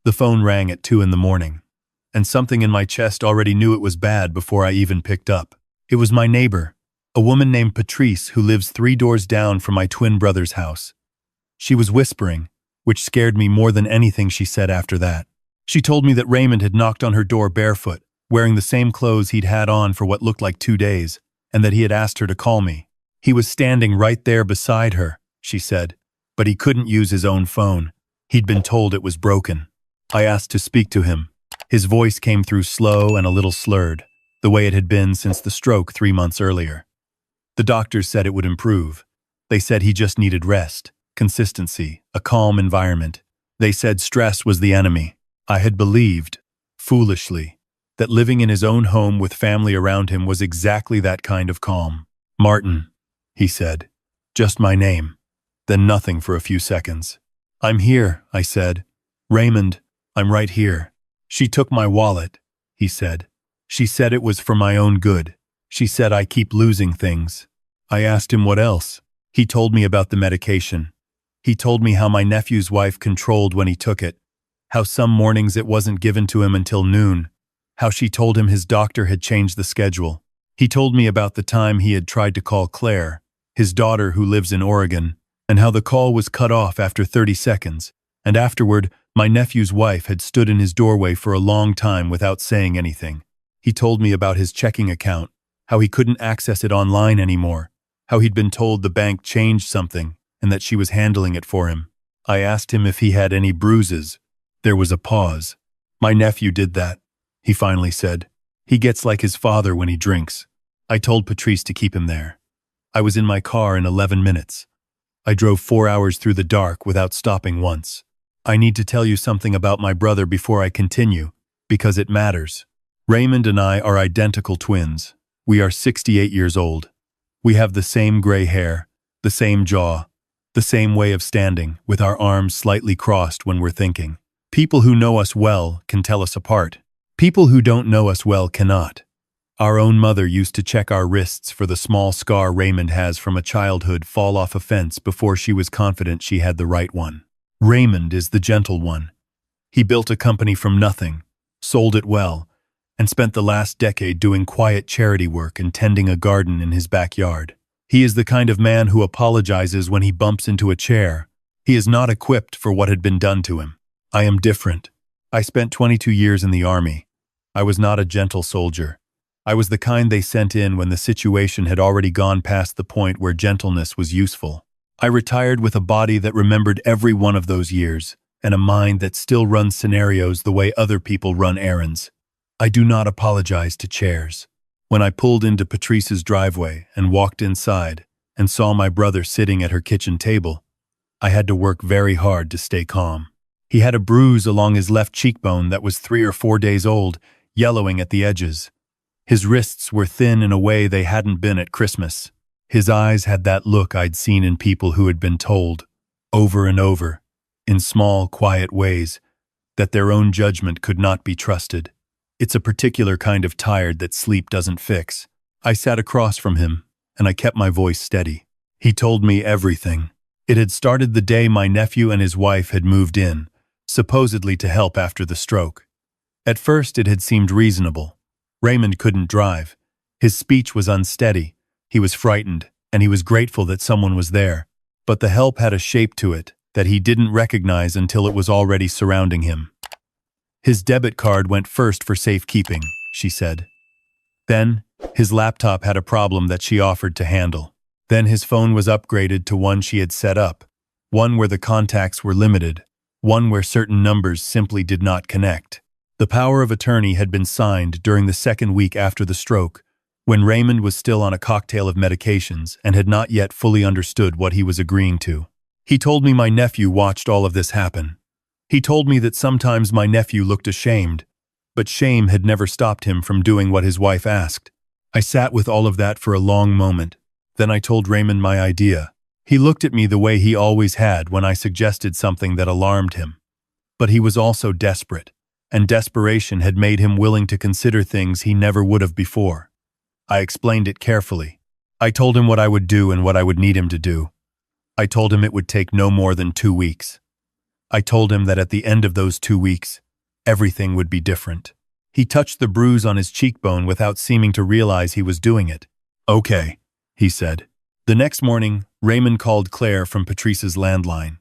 The phone rang at 2 in the morning, and something in my chest already knew it was bad before I even picked up. It was my neighbor, a woman named Patrice who lives 3 doors down from my twin brother's house. She was whispering, which scared me more than anything she said after that. She told me that Raymond had knocked on her door barefoot, wearing the same clothes he'd had on for what looked like 2 days, and that he had asked her to call me. He was standing right there beside her, she said, but he couldn't use his own phone. He'd been told it was broken. I asked to speak to him. His voice came through slow and a little slurred, the way it had been since the stroke 3 months earlier. The doctors said it would improve. They said he just needed rest, consistency, a calm environment. They said stress was the enemy. I had believed, foolishly, that living in his own home with family around him was exactly that kind of calm. "Martin," he said, just my name, then nothing for a few seconds. "I'm here," I said. "Raymond, I'm right here." "She took my wallet," he said. "She said it was for my own good. She said I keep losing things." I asked him what else. He told me about the medication. He told me how my nephew's wife controlled when he took it, how some mornings it wasn't given to him until noon, how she told him his doctor had changed the schedule. He told me about the time he had tried to call Claire, his daughter who lives in Oregon, and how the call was cut off after 30 seconds, and afterward, my nephew's wife had stood in his doorway for a long time without saying anything. He told me about his checking account, how he couldn't access it online anymore, how he'd been told the bank changed something and that she was handling it for him. I asked him if he had any bruises. There was a pause. "My nephew did that," he finally said. "He gets like his father when he drinks." I told Patrice to keep him there. I was in my car in 11 minutes. I drove 4 hours through the dark without stopping once. I need to tell you something about my brother before I continue, because it matters. Raymond and I are identical twins. We are 68 years old. We have the same gray hair, the same jaw, the same way of standing, with our arms slightly crossed when we're thinking. People who know us well can tell us apart. People who don't know us well cannot. Our own mother used to check our wrists for the small scar Raymond has from a childhood fall off a fence before she was confident she had the right one. Raymond is the gentle one. He built a company from nothing, sold it well, and spent the last decade doing quiet charity work and tending a garden in his backyard. He is the kind of man who apologizes when he bumps into a chair. He is not equipped for what had been done to him. I am different. I spent 22 years in the army. I was not a gentle soldier. I was the kind they sent in when the situation had already gone past the point where gentleness was useful. I retired with a body that remembered every one of those years, and a mind that still runs scenarios the way other people run errands. I do not apologize to chairs. When I pulled into Patrice's driveway and walked inside and saw my brother sitting at her kitchen table, I had to work very hard to stay calm. He had a bruise along his left cheekbone that was 3 or 4 days old, yellowing at the edges. His wrists were thin in a way they hadn't been at Christmas. His eyes had that look I'd seen in people who had been told, over and over, in small, quiet ways, that their own judgment could not be trusted. It's a particular kind of tired that sleep doesn't fix. I sat across from him, and I kept my voice steady. He told me everything. It had started the day my nephew and his wife had moved in, supposedly to help after the stroke. At first it had seemed reasonable. Raymond couldn't drive. His speech was unsteady. He was frightened, and he was grateful that someone was there. But the help had a shape to it that he didn't recognize until it was already surrounding him. His debit card went first for safekeeping, she said. Then, his laptop had a problem that she offered to handle. Then his phone was upgraded to one she had set up, one where the contacts were limited, one where certain numbers simply did not connect. The power of attorney had been signed during the second week after the stroke, when Raymond was still on a cocktail of medications and had not yet fully understood what he was agreeing to. He told me my nephew watched all of this happen. He told me that sometimes my nephew looked ashamed, but shame had never stopped him from doing what his wife asked. I sat with all of that for a long moment. Then I told Raymond my idea. He looked at me the way he always had when I suggested something that alarmed him. But he was also desperate, and desperation had made him willing to consider things he never would have before. I explained it carefully. I told him what I would do and what I would need him to do. I told him it would take no more than 2 weeks. I told him that at the end of those 2 weeks, everything would be different. He touched the bruise on his cheekbone without seeming to realize he was doing it. "Okay," he said. The next morning, Raymond called Claire from Patrice's landline.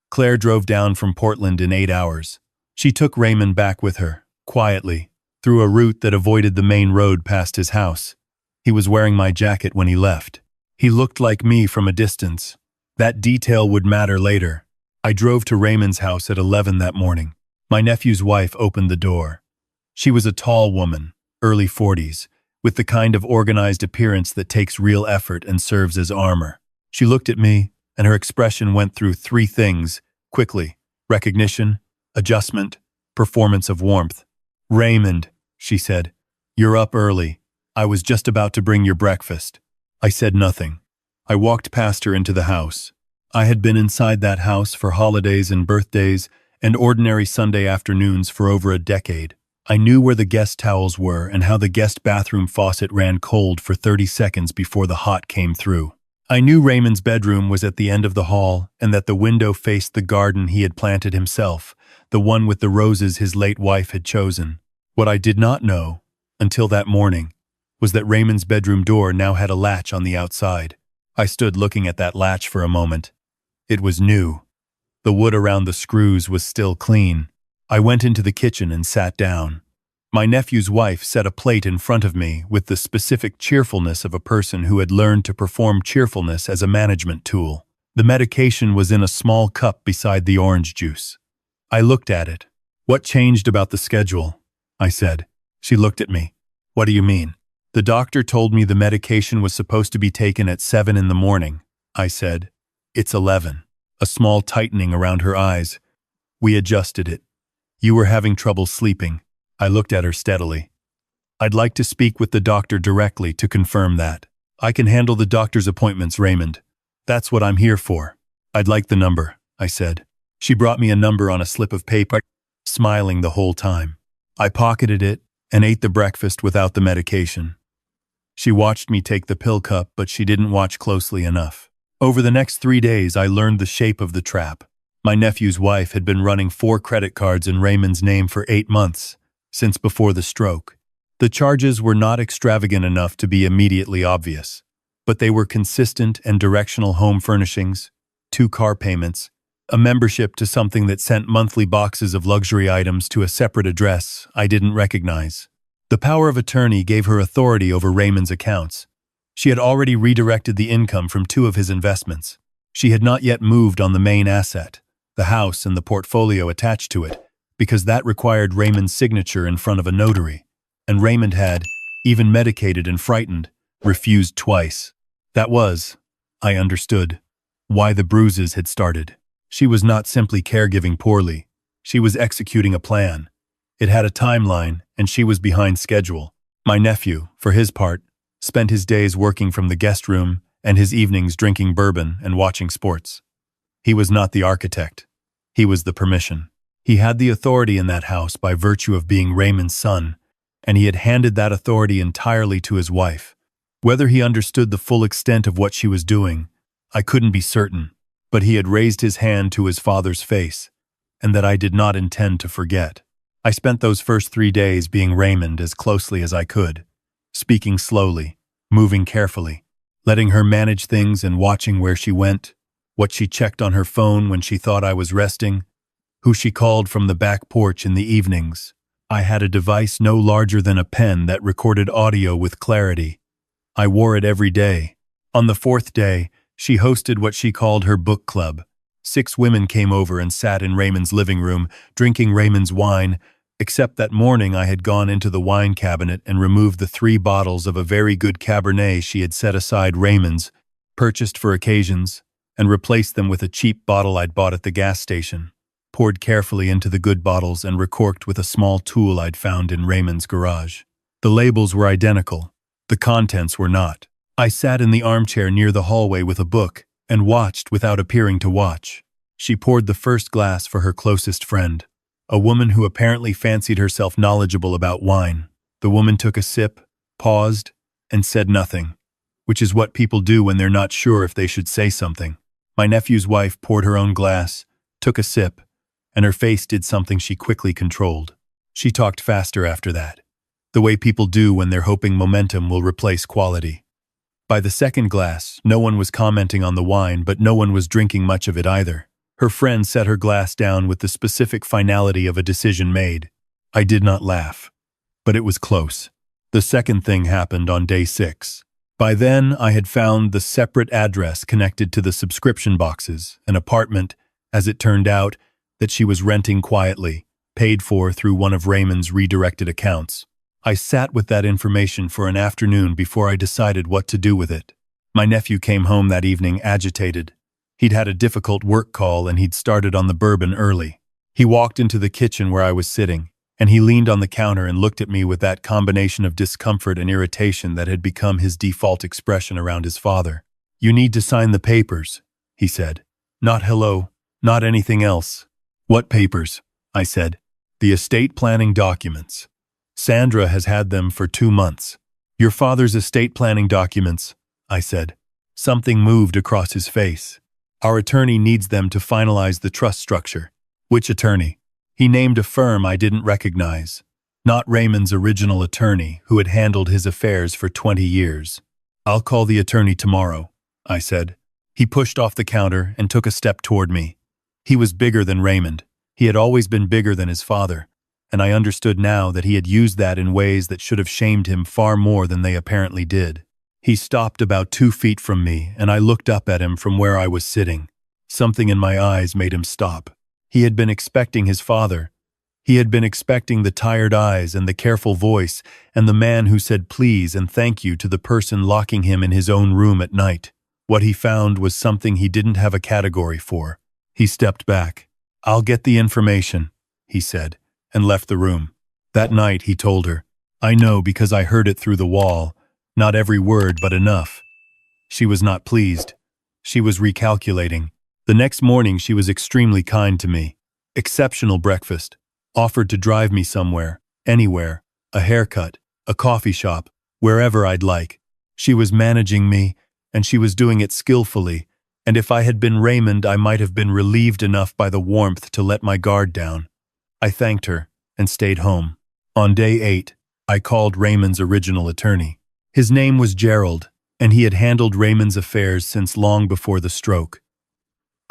Claire drove down from Portland in 8 hours. She took Raymond back with her, quietly, through a route that avoided the main road past his house. He was wearing my jacket when he left. He looked like me from a distance. That detail would matter later. I drove to Raymond's house at 11 that morning. My nephew's wife opened the door. She was a tall woman, early 40s, with the kind of organized appearance that takes real effort and serves as armor. She looked at me, and her expression went through 3 things, quickly: recognition, adjustment, performance of warmth. "Raymond," she said, "you're up early. I was just about to bring your breakfast." I said nothing. I walked past her into the house. I had been inside that house for holidays and birthdays and ordinary Sunday afternoons for over a decade. I knew where the guest towels were and how the guest bathroom faucet ran cold for 30 seconds before the hot came through. I knew Raymond's bedroom was at the end of the hall and that the window faced the garden he had planted himself, the one with the roses his late wife had chosen. What I did not know, until that morning, was that Raymond's bedroom door now had a latch on the outside. I stood looking at that latch for a moment. It was new. The wood around the screws was still clean. I went into the kitchen and sat down. My nephew's wife set a plate in front of me with the specific cheerfulness of a person who had learned to perform cheerfulness as a management tool. The medication was in a small cup beside the orange juice. I looked at it. "What changed about the schedule?" I said. She looked at me. "What do you mean?" "The doctor told me the medication was supposed to be taken at 7 in the morning," I said. "It's 11. A small tightening around her eyes. "We adjusted it. You were having trouble sleeping." I looked at her steadily. "I'd like to speak with the doctor directly to confirm that." "I can handle the doctor's appointments, Raymond. That's what I'm here for." "I'd like the number," I said. She brought me a number on a slip of paper, smiling the whole time. I pocketed it and ate the breakfast without the medication. She watched me take the pill cup, but she didn't watch closely enough. Over the next 3 days, I learned the shape of the trap. My nephew's wife had been running 4 credit cards in Raymond's name for 8 months, since before the stroke. The charges were not extravagant enough to be immediately obvious, but they were consistent and directional: home furnishings, 2 car payments, a membership to something that sent monthly boxes of luxury items to a separate address I didn't recognize. The power of attorney gave her authority over Raymond's accounts. She had already redirected the income from 2 of his investments. She had not yet moved on the main asset, the house and the portfolio attached to it, because that required Raymond's signature in front of a notary. And Raymond had, even medicated and frightened, refused twice. That was, I understood, why the bruises had started. She was not simply caregiving poorly. She was executing a plan. It had a timeline, and she was behind schedule. My nephew, for his part, spent his days working from the guest room and his evenings drinking bourbon and watching sports. He was not the architect. He was the permission. He had the authority in that house by virtue of being Raymond's son, and he had handed that authority entirely to his wife. Whether he understood the full extent of what she was doing, I couldn't be certain, but he had raised his hand to his father's face, and that I did not intend to forget. I spent those first 3 days being Raymond as closely as I could, speaking slowly, moving carefully, letting her manage things and watching where she went, what she checked on her phone when she thought I was resting, who she called from the back porch in the evenings. I had a device no larger than a pen that recorded audio with clarity. I wore it every day. On the 4th day, she hosted what she called her book club. 6 women came over and sat in Raymond's living room, drinking Raymond's wine, except that morning I had gone into the wine cabinet and removed the 3 bottles of a very good Cabernet she had set aside, Raymond's, purchased for occasions, and replaced them with a cheap bottle I'd bought at the gas station, poured carefully into the good bottles and recorked with a small tool I'd found in Raymond's garage. The labels were identical. The contents were not. I sat in the armchair near the hallway with a book and watched without appearing to watch. She poured the first glass for her closest friend, a woman who apparently fancied herself knowledgeable about wine. The woman took a sip, paused, and said nothing, which is what people do when they're not sure if they should say something. My nephew's wife poured her own glass, took a sip, and her face did something she quickly controlled. She talked faster after that, the way people do when they're hoping momentum will replace quality. By the second glass, no one was commenting on the wine, but no one was drinking much of it either. Her friend set her glass down with the specific finality of a decision made. I did not laugh, but it was close. The second thing happened on day 6. By then, I had found the separate address connected to the subscription boxes, an apartment, as it turned out, that she was renting quietly, paid for through one of Raymond's redirected accounts. I sat with that information for an afternoon before I decided what to do with it. My nephew came home that evening agitated. He'd had a difficult work call and he'd started on the bourbon early. He walked into the kitchen where I was sitting, and he leaned on the counter and looked at me with that combination of discomfort and irritation that had become his default expression around his father. "You need to sign the papers," he said. "Not hello, not anything else." "What papers?" I said. "The estate planning documents. Sandra has had them for 2 months." "Your father's estate planning documents," I said. Something moved across his face. "Our attorney needs them to finalize the trust structure." "Which attorney?" He named a firm I didn't recognize. Not Raymond's original attorney, who had handled his affairs for 20 years. "I'll call the attorney tomorrow," I said. He pushed off the counter and took a step toward me. He was bigger than Raymond. He had always been bigger than his father, and I understood now that he had used that in ways that should have shamed him far more than they apparently did. He stopped about 2 feet from me, and I looked up at him from where I was sitting. Something in my eyes made him stop. He had been expecting his father. He had been expecting the tired eyes and the careful voice and the man who said please and thank you to the person locking him in his own room at night. What he found was something he didn't have a category for. He stepped back. "I'll get the information," he said, and left the room. That night, he told her, "I know because I heard it through the wall. Not every word, but enough." She was not pleased. She was recalculating. The next morning she was extremely kind to me. Exceptional breakfast. Offered to drive me somewhere, anywhere, a haircut, a coffee shop, wherever I'd like. She was managing me, and she was doing it skillfully, and if I had been Raymond, I might have been relieved enough by the warmth to let my guard down. I thanked her and stayed home. On day 8, I called Raymond's original attorney. His name was Gerald, and he had handled Raymond's affairs since long before the stroke.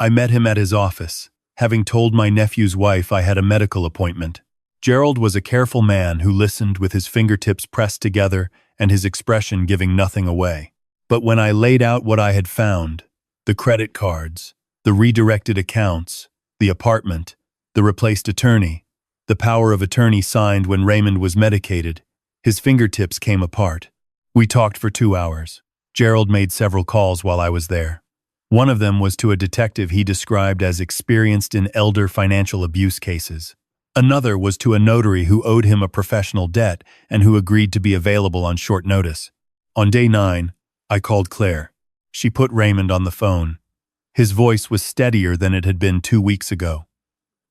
I met him at his office, having told my nephew's wife I had a medical appointment. Gerald was a careful man who listened with his fingertips pressed together and his expression giving nothing away. But when I laid out what I had found, the credit cards, the redirected accounts, the apartment, the replaced attorney, the power of attorney signed when Raymond was medicated, his fingertips came apart. We talked for 2 hours. Gerald made several calls while I was there. One of them was to a detective he described as experienced in elder financial abuse cases. Another was to a notary who owed him a professional debt and who agreed to be available on short notice. On day 9, I called Claire. She put Raymond on the phone. His voice was steadier than it had been 2 weeks ago.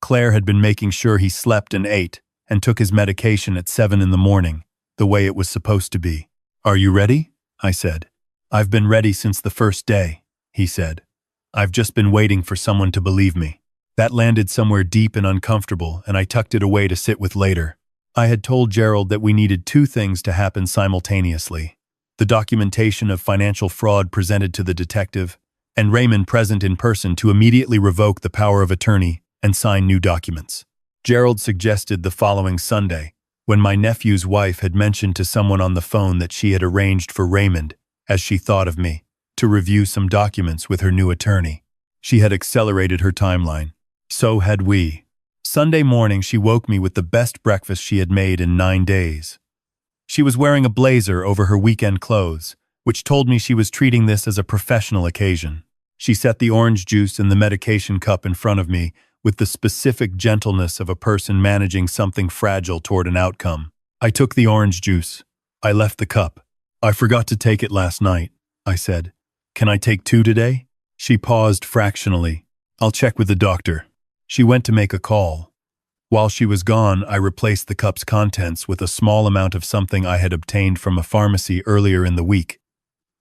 Claire had been making sure he slept and ate and took his medication at 7 in the morning, the way it was supposed to be. "Are you ready?" I said. "I've been ready since the first day," he said. "I've just been waiting for someone to believe me." That landed somewhere deep and uncomfortable, and I tucked it away to sit with later. I had told Gerald that we needed 2 things to happen simultaneously: the documentation of financial fraud presented to the detective, and Raymond present in person to immediately revoke the power of attorney and sign new documents. Gerald suggested the following Sunday, when my nephew's wife had mentioned to someone on the phone that she had arranged for Raymond, as she thought of me, to review some documents with her new attorney. She had accelerated her timeline. So had we. Sunday morning, she woke me with the best breakfast she had made in 9 days. She was wearing a blazer over her weekend clothes, which told me she was treating this as a professional occasion. She set the orange juice in the medication cup in front of me with the specific gentleness of a person managing something fragile toward an outcome. I took the orange juice. I left the cup. "I forgot to take it last night," I said. "Can I take 2 today?" She paused fractionally. "I'll check with the doctor." She went to make a call. While she was gone, I replaced the cup's contents with a small amount of something I had obtained from a pharmacy earlier in the week.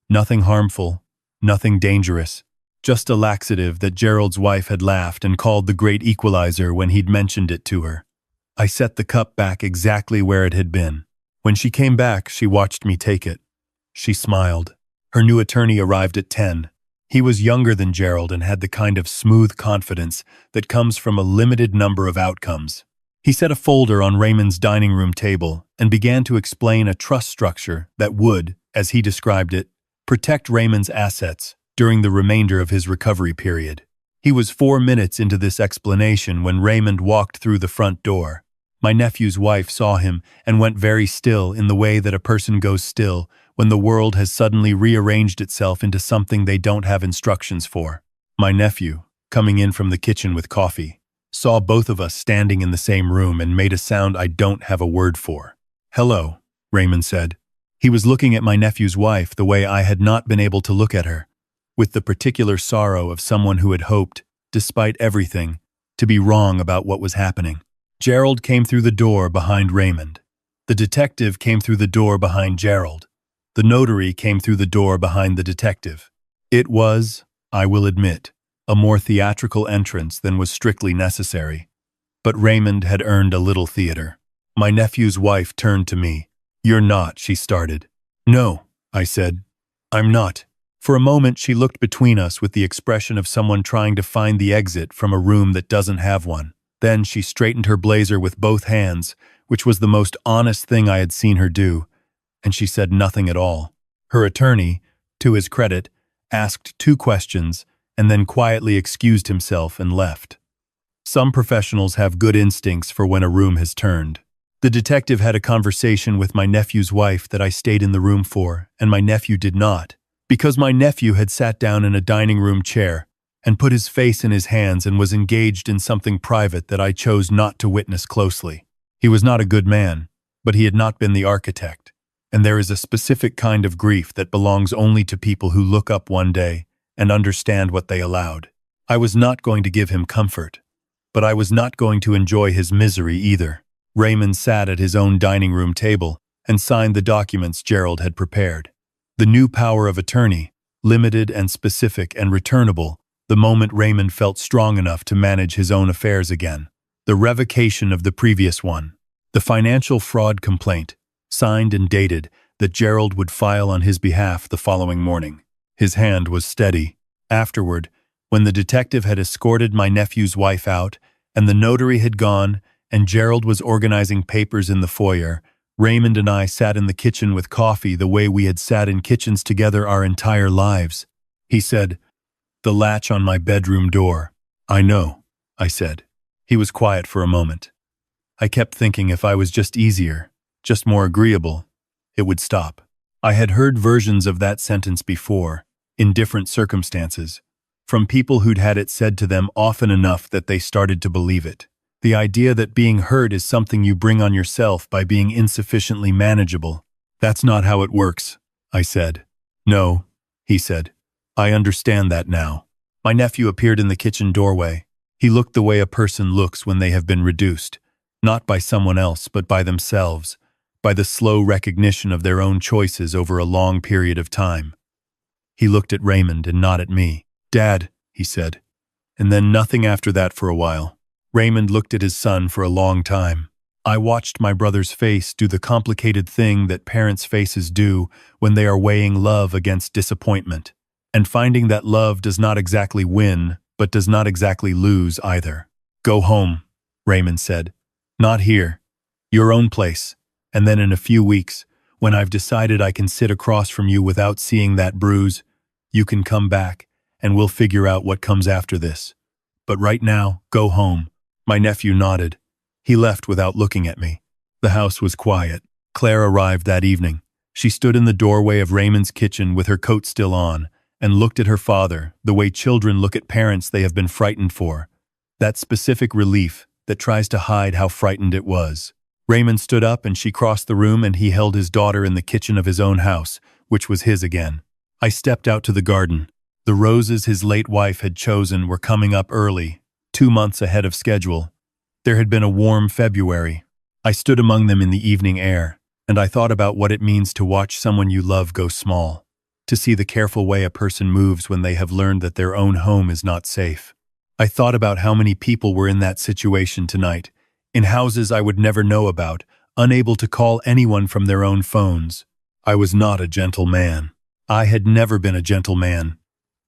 Nothing harmful, nothing dangerous, Just a laxative that Gerald's wife had laughed and called the great equalizer when he'd mentioned it to her. I set the cup back exactly where it had been. When she came back, she watched me take it. She smiled. Her new attorney arrived at 10. He was younger than Gerald and had the kind of smooth confidence that comes from a limited number of outcomes. He set a folder on Raymond's dining room table and began to explain a trust structure that would, as he described it, protect Raymond's assets during the remainder of his recovery period. He was 4 minutes into this explanation when Raymond walked through the front door. My nephew's wife saw him and went very still in the way that a person goes still when the world has suddenly rearranged itself into something they don't have instructions for. My nephew, coming in from the kitchen with coffee, saw both of us standing in the same room and made a sound I don't have a word for. "Hello," Raymond said. He was looking at my nephew's wife the way I had not been able to look at her, with the particular sorrow of someone who had hoped, despite everything, to be wrong about what was happening. Gerald came through the door behind Raymond. The detective came through the door behind Gerald. The notary came through the door behind the detective. It was, I will admit, a more theatrical entrance than was strictly necessary. But Raymond had earned a little theater. My nephew's wife turned to me. "You're not," she started. "No," I said. "I'm not." For a moment she looked between us with the expression of someone trying to find the exit from a room that doesn't have one. Then she straightened her blazer with both hands, which was the most honest thing I had seen her do, and she said nothing at all. Her attorney, to his credit, asked 2 questions and then quietly excused himself and left. Some professionals have good instincts for when a room has turned. The detective had a conversation with my nephew's wife that I stayed in the room for, and my nephew did not, because my nephew had sat down in a dining room chair and put his face in his hands and was engaged in something private that I chose not to witness closely. He was not a good man, but he had not been the architect, and there is a specific kind of grief that belongs only to people who look up one day and understand what they allowed. I was not going to give him comfort, but I was not going to enjoy his misery either. Raymond sat at his own dining room table and signed the documents Gerald had prepared. The new power of attorney, limited and specific and returnable, the moment Raymond felt strong enough to manage his own affairs again. The revocation of the previous one. The financial fraud complaint, signed and dated, that Gerald would file on his behalf the following morning. His hand was steady. Afterward, when the detective had escorted my nephew's wife out, and the notary had gone, and Gerald was organizing papers in the foyer, Raymond and I sat in the kitchen with coffee the way we had sat in kitchens together our entire lives. He said, "The latch on my bedroom door." "I know," I said. He was quiet for a moment. I kept thinking if I was just easier, just more agreeable, it would stop. I had heard versions of that sentence before, in different circumstances, from people who'd had it said to them often enough that they started to believe it. The idea that being hurt is something you bring on yourself by being insufficiently manageable. "That's not how it works," I said. "No," he said. "I understand that now." My nephew appeared in the kitchen doorway. He looked the way a person looks when they have been reduced, not by someone else but by themselves, by the slow recognition of their own choices over a long period of time. He looked at Raymond and not at me. "Dad," he said, and then nothing after that for a while. Raymond looked at his son for a long time. I watched my brother's face do the complicated thing that parents' faces do when they are weighing love against disappointment, and finding that love does not exactly win, but does not exactly lose either. "Go home," Raymond said. "Not here. Your own place. And then in a few weeks, when I've decided I can sit across from you without seeing that bruise, you can come back, and we'll figure out what comes after this. But right now, go home." My nephew nodded. He left without looking at me. The house was quiet. Claire arrived that evening. She stood in the doorway of Raymond's kitchen with her coat still on, and looked at her father the way children look at parents they have been frightened for. That specific relief that tries to hide how frightened it was. Raymond stood up and she crossed the room and he held his daughter in the kitchen of his own house, which was his again. I stepped out to the garden. The roses his late wife had chosen were coming up early, 2 months ahead of schedule. There had been a warm February. I stood among them in the evening air, and I thought about what it means to watch someone you love go small. to see the careful way a person moves when they have learned that their own home is not safe. I thought about how many people were in that situation tonight, in houses I would never know about, unable to call anyone from their own phones. I was not a gentle man. I had never been a gentle man,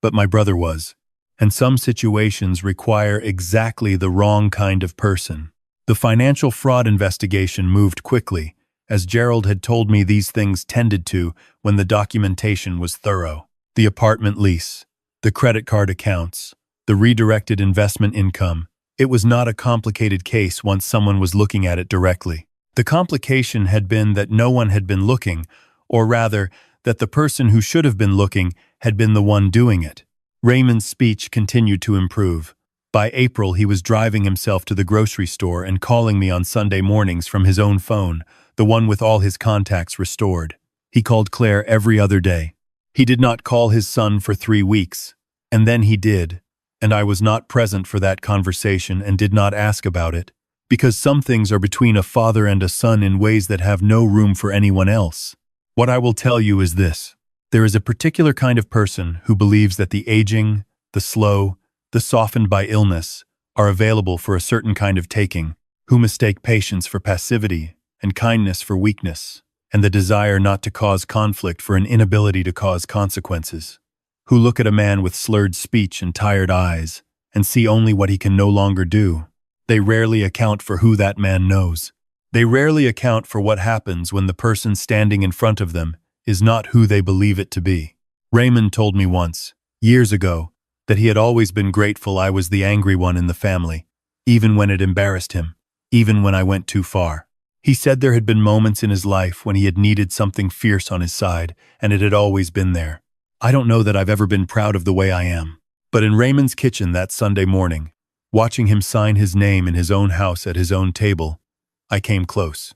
but my brother was. And some situations require exactly the wrong kind of person. The financial fraud investigation moved quickly, as Gerald had told me these things tended to when the documentation was thorough. The apartment lease, the credit card accounts, the redirected investment income. It was not a complicated case once someone was looking at it directly. The complication had been that no one had been looking, or rather, that the person who should have been looking had been the one doing it. Raymond's speech continued to improve. By April, he was driving himself to the grocery store and calling me on Sunday mornings from his own phone, the one with all his contacts restored. He called Claire every other day. He did not call his son for 3 weeks, and then he did, and I was not present for that conversation and did not ask about it, because some things are between a father and a son in ways that have no room for anyone else. What I will tell you is this. There is a particular kind of person who believes that the aging, the slow, the softened by illness are available for a certain kind of taking, who mistake patience for passivity and kindness for weakness, and the desire not to cause conflict for an inability to cause consequences, who look at a man with slurred speech and tired eyes and see only what he can no longer do. They rarely account for who that man knows. They rarely account for what happens when the person standing in front of them is not who they believe it to be. Raymond told me once, years ago, that he had always been grateful I was the angry one in the family, even when it embarrassed him, even when I went too far. He said there had been moments in his life when he had needed something fierce on his side, and it had always been there. I don't know that I've ever been proud of the way I am. But in Raymond's kitchen that Sunday morning, watching him sign his name in his own house at his own table, I came close.